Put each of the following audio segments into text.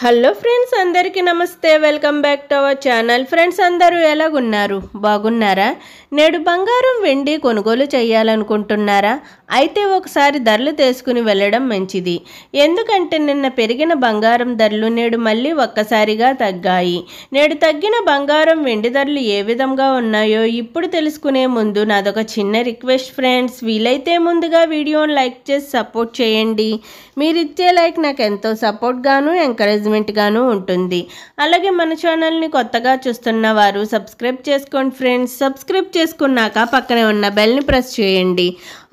Hello friends, అందరికీ నమస్తే. Welcome back to our channel. Friends, అందరూ ఎలాగున్నారు? బాగున్నారా? నేడు బంగారం వెండి కొనుగోలు చేయాలనుకుంటున్నారా? అయితే ఒకసారి ధరలు తీసుకుని వెళ్ళడం మంచిది. ఎందుకంటే నిన్న పెరిగిన బంగారం ధరలు నేడు మళ్ళీ ఒక్కసారిగా తగ్గాయి. నేడు తగ్గిన బంగారం వెండి ధరలు ఏ విధంగా ఉన్నాయో ఇప్పుడు తెలుసుకునే ముందు నాదొక చిన్న రిక్వెస్ట్ ఫ్రెండ్స్. వీలైతే ముందుగా వీడియోని లైక్ చేసి సపోర్ట్ చేయండి. మీరిచ్చే లైక్ నాకు ఎంతో సపోర్ట్ గాను ఎంకరేజ్మెంట్ గాను ఉంటుంది. అలాగే మన ఛానల్ని కొత్తగా చూస్తున్న వారు సబ్స్క్రైబ్ చేసుకోండి ఫ్రెండ్స్. సబ్స్క్రైబ్ చేసుకున్నాక పక్కనే ఉన్న బెల్ని ప్రెస్ చేయండి.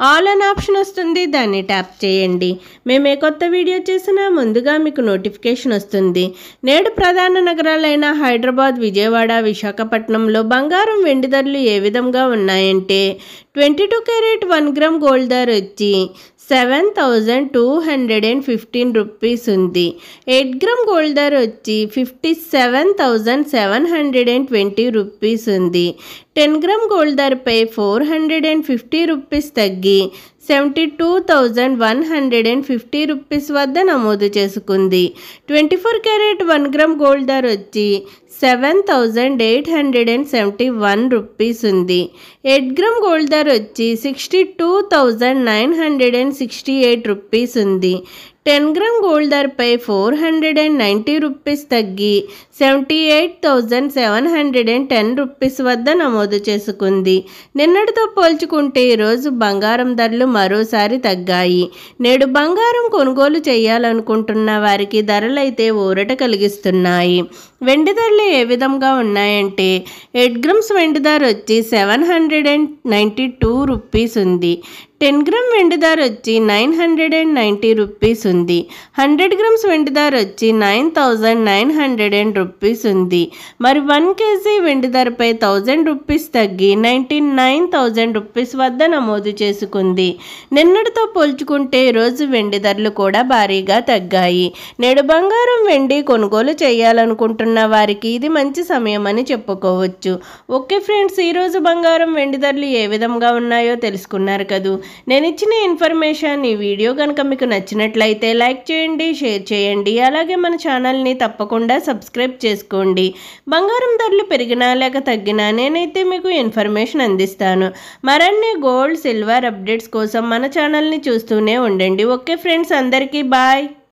ఆల్ అన్ ఆప్షన్ వస్తుంది, దాన్ని ట్యాప్ చేయండి. మేము ఏ కొత్త వీడియో చేసినా ముందుగా మీకు నోటిఫికేషన్ వస్తుంది. నేడు ప్రధాన నగరాలైన హైదరాబాద్, విజయవాడ, విశాఖపట్నంలో బంగారం వెండి ధరలు ఏ విధంగా ఉన్నాయంటే 22 క్యారెట్ 1 గ్రామ్ గోల్డ్ ధర వచ్చి 7,215 రూపీస్ ఉంది. 8 గ్రామ్ గోల్డ్ ధర వచ్చి 57,720 రూపీస్ ఉంది. 10 గ్రామ్ గోల్డ్ ధరపై 450 రూపీస్ తగ్గి 72,150 రూపీస్ వద్ద నమోదు చేసుకుంది. 24 క్యారెట్ 1 గ్రామ్ గోల్డ్ ధర వచ్చి 7,871 రూపీస్ ఉంది. 8 గ్రామ్ గోల్డ్ ధర వచ్చి 62,968 రూపీస్ ఉంది. 10 గ్రామ్ గోల్డ్ ధరపై 490 రూపీస్ తగ్గి 78,710 రూపీస్ వద్ద నమోదు చేసుకుంది. నిన్నటితో పోల్చుకుంటే ఈరోజు బంగారం ధరలు మరోసారి తగ్గాయి. నేడు బంగారం కొనుగోలు చేయాలనుకుంటున్న వారికి ధరలైతే ఊరట కలిగిస్తున్నాయి. వెండి ధరలు ఏ విధంగా ఉన్నాయంటే 8 గ్రామ్స్ వెండి ధర వచ్చి 792 రూపీస్ ఉంది. 10 గ్రామ్ వెండి ధర వచ్చి 990 రూపీస్ ఉంది. 100 గ్రామ్స్ వెండి ధర వచ్చి 9,900 రూపీస్ ఉంది. మరి 1 కేజీ వెండి ధరపై 1000 రూపీస్ తగ్గి 99,000 రూపీస్ వద్ద నమోదు చేసుకుంది. నిన్నటితో పోల్చుకుంటే ఈరోజు వెండి ధరలు కూడా భారీగా తగ్గాయి. నేడు బంగారం వెండి కొనుగోలు చేయాలనుకుంటున్న వారికి ఇది మంచి సమయం అని చెప్పుకోవచ్చు. ఓకే ఫ్రెండ్స్, ఈరోజు బంగారం వెండి ధరలు ఏ విధంగా ఉన్నాయో తెలుసుకున్నారు కదూ. నేను ఇచ్చిన ఇన్ఫర్మేషన్ ఈ వీడియో కనుక మీకు నచ్చినట్లయితే లైక్ చేయండి, షేర్ చేయండి. అలాగే మన ఛానల్ని తప్పకుండా సబ్స్క్రైబ్ చేసుకోండి. బంగారం ధరలు పెరిగినా లేక తగ్గినా నేనైతే మీకు ఇన్ఫర్మేషన్ అందిస్తాను. మరిన్ని గోల్డ్, సిల్వర్ అప్డేట్స్ కోసం మన ఛానల్ని చూస్తూనే ఉండండి. ఓకే ఫ్రెండ్స్, అందరికీ బాయ్.